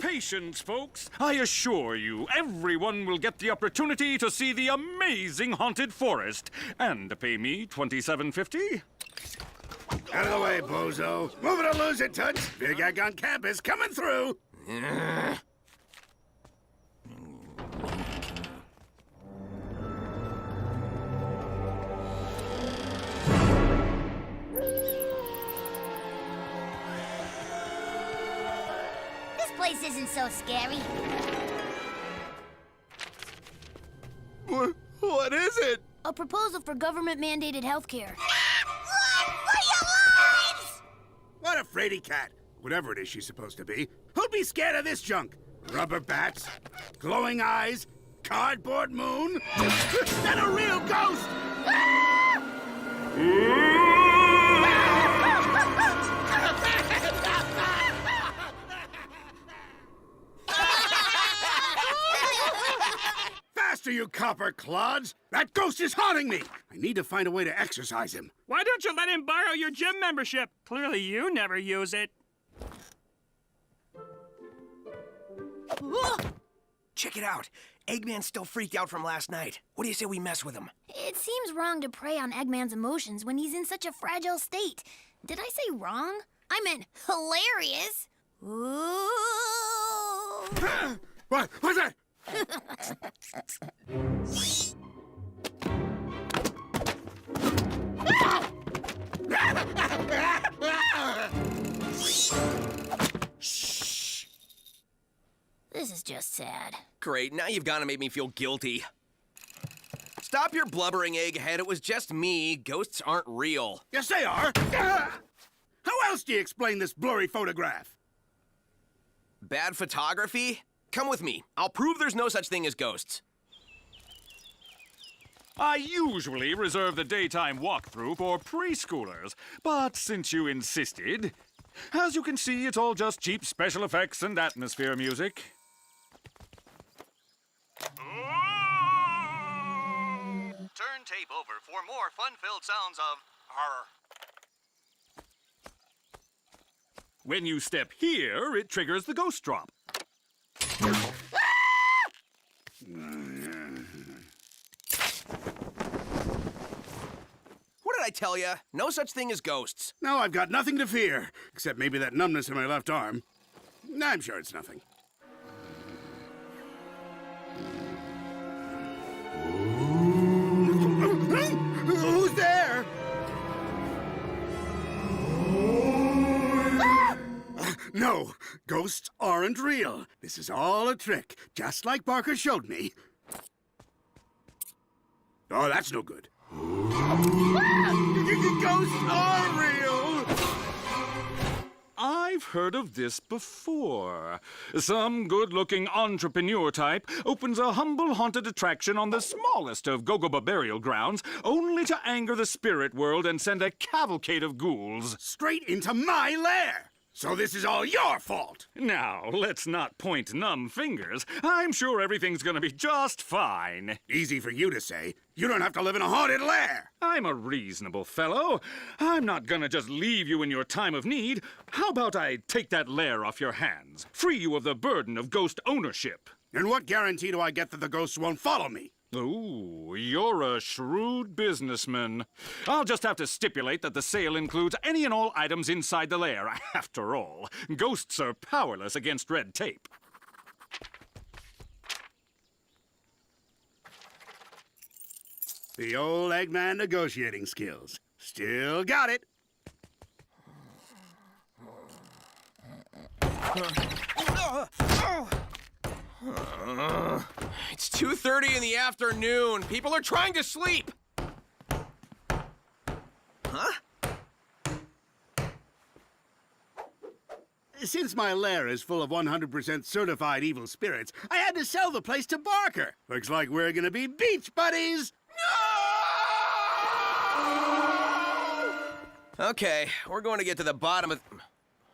patience, folks. I assure you, everyone will get the opportunity to see the amazing haunted forest and to pay me $27.50. Out of the way, bozo. Move it or lose it, Toots. Big Egg on campus coming through. This place isn't so scary. What is it? A proposal for government-mandated health care. What a fraidy cat. Whatever it is she's supposed to be. Who'd be scared of this junk? Rubber bats? Glowing eyes? Cardboard moon? And a real ghost! Faster, you copper clods! That ghost is haunting me! I need to find a way to exorcise him. Why don't you let him borrow your gym membership? Clearly you never use it. Check it out. Eggman's still freaked out from last night. What do you say we mess with him? It seems wrong to prey on Eggman's emotions when he's in such a fragile state. Did I say wrong? I meant hilarious. Ooh. What's that? Shh. This is just sad. Great, now you've got to make me feel guilty. Stop your blubbering, Egghead. It was just me. Ghosts aren't real. Yes, they are. How else do you explain this blurry photograph? Bad photography? Come with me. I'll prove there's no such thing as ghosts. I usually reserve the daytime walkthrough for preschoolers, but since you insisted, as you can see, it's all just cheap special effects and atmosphere music. Turn tape over for more fun-filled sounds of horror. When you step here, it triggers the ghost drop. What did I tell you? No such thing as ghosts. No, I've got nothing to fear, except maybe that numbness in my left arm. I'm sure it's nothing. Who's there? No, ghosts aren't real. This is all a trick, just like Barker showed me. Oh, that's no good. Ghosts are real! I've heard of this before. Some good-looking entrepreneur type opens a humble haunted attraction on the smallest of Gogoba burial grounds, only to anger the spirit world and send a cavalcade of ghouls. Straight into my lair! So this is all your fault! Now, let's not point numb fingers. I'm sure everything's gonna be just fine. Easy for you to say. You don't have to live in a haunted lair! I'm a reasonable fellow. I'm not gonna just leave you in your time of need. How about I take that lair off your hands, free you of the burden of ghost ownership? And what guarantee do I get that the ghosts won't follow me? Ooh, you're a shrewd businessman. I'll just have to stipulate that the sale includes any and all items inside the lair. After all, ghosts are powerless against red tape. The old Eggman negotiating skills. Still got it. It's 2:30 in the afternoon. People are trying to sleep. Huh? Since my lair is full of 100% certified evil spirits, I had to sell the place to Barker. Looks like we're gonna be beach buddies. No! Okay, we're going to get to the bottom of...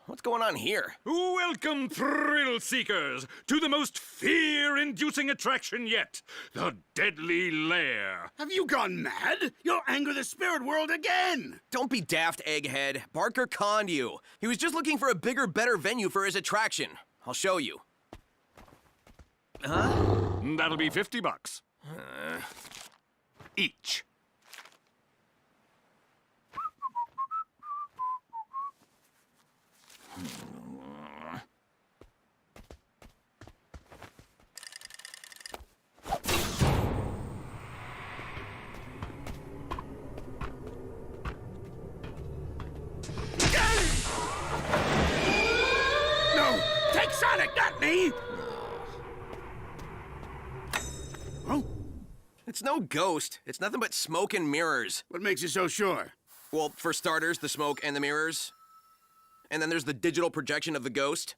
What's going on here? Welcome, thrill seekers, to the most fear-inducing attraction yet, the Deadly Lair. Have you gone mad? You'll anger the spirit world again. Don't be daft, Egghead. Barker conned you. He was just looking for a bigger, better venue for his attraction. I'll show you. That'll be $50. Each. No! Take Sonic, not me! Oh? It's no ghost. It's nothing but smoke and mirrors. What makes you so sure? Well, for starters, the smoke and the mirrors. And then there's the digital projection of the ghost.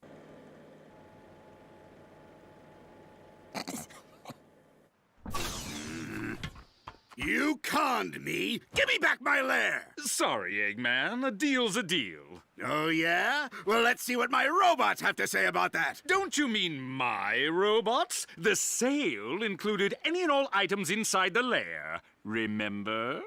You conned me! Give me back my lair! Sorry, Eggman. A deal's a deal. Oh, yeah? Well, let's see what my robots have to say about that. Don't you mean my robots? The sale included any and all items inside the lair. Remember?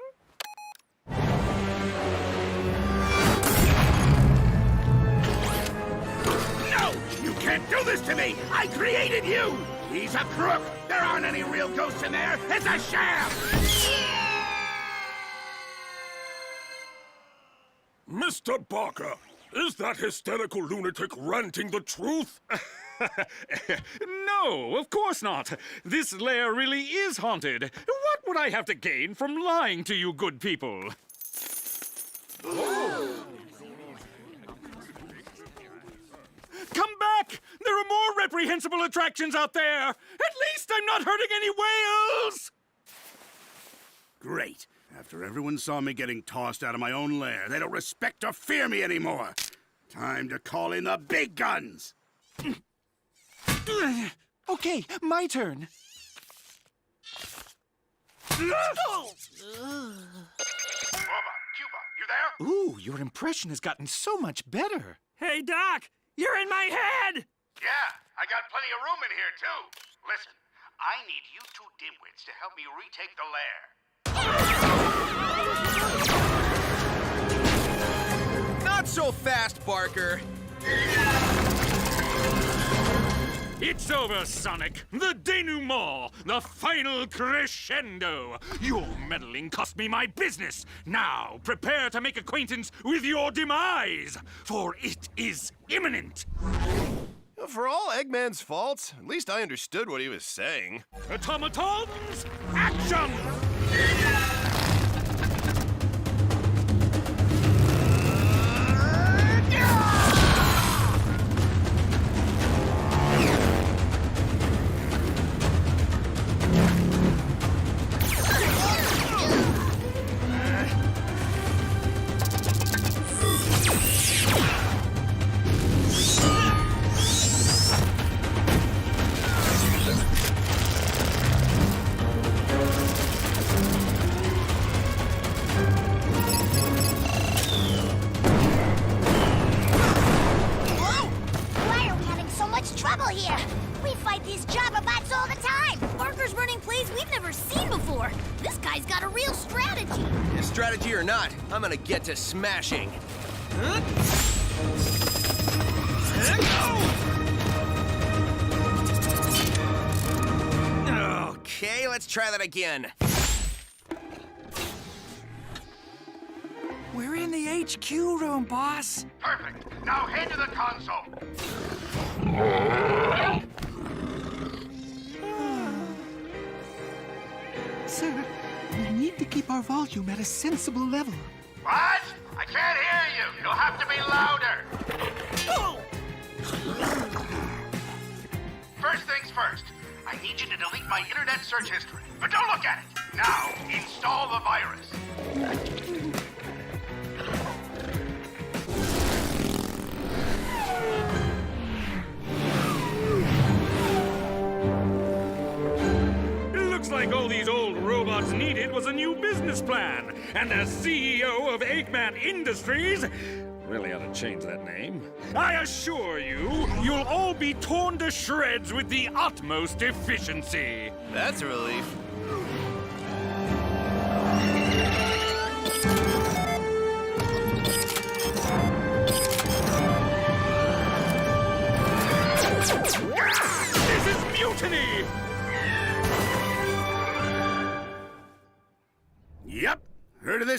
No! You can't do this to me! I created you! He's a crook! There aren't any real ghosts in there! It's a sham! Mr. Barker, is that hysterical lunatic ranting the truth? No, of course not. This lair really is haunted. What would I have to gain from lying to you good people? Come back! There are more reprehensible attractions out there! At least I'm not hurting any whales! Great. After everyone saw me getting tossed out of my own lair, they don't respect or fear me anymore. Time to call in the big guns. Okay, my turn. Cuba, you there? Ooh, your impression has gotten so much better. Hey, Doc, you're in my head! Yeah, I got plenty of room in here, too. Listen, I need you two dimwits to help me retake the lair. Not so fast, Barker. It's over, Sonic. The denouement, the final crescendo. Your meddling cost me my business. Now, prepare to make acquaintance with your demise, for it is imminent. For all Eggman's faults, at least I understood what he was saying. Automatons, action! Why are we having so much trouble here? We fight these Jabba bots all the time. Barker's running plays we've never seen before. This guy's got a real strategy. Strategy or not, I'm gonna get to smashing. Okay, let's try that again. We're in the HQ room, boss. Perfect. Now head to the console. Sir, we need to keep our volume at a sensible level. What? I can't hear you. You'll have to be louder. First things first. I need you to delete my internet search history. But don't look at it. Now, install the virus. Looks like all these old robots needed was a new business plan. And as CEO of Eggman Industries, really ought to change that name, I assure you, you'll all be torn to shreds with the utmost efficiency. That's a relief. This is mutiny!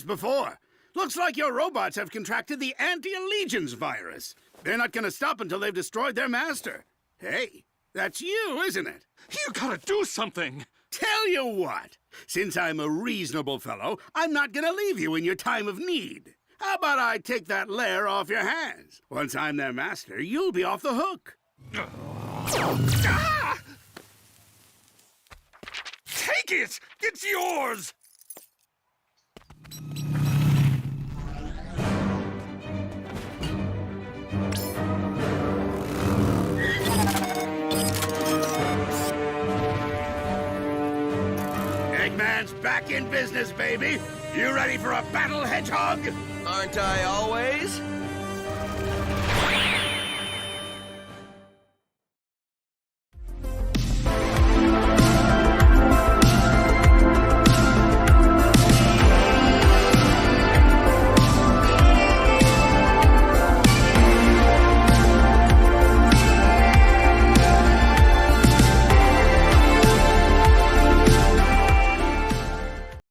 years before. Looks like your robots have contracted the anti-allegiance virus. They're not gonna stop until they've destroyed their master. Hey, that's you, isn't it? You gotta do something! Tell you what, since I'm a reasonable fellow, I'm not gonna leave you in your time of need. How about I take that lair off your hands? Once I'm their master, you'll be off the hook. Ah! Take it! It's yours! Eggman's back in business, baby. You ready for a battle, Hedgehog? Aren't I always?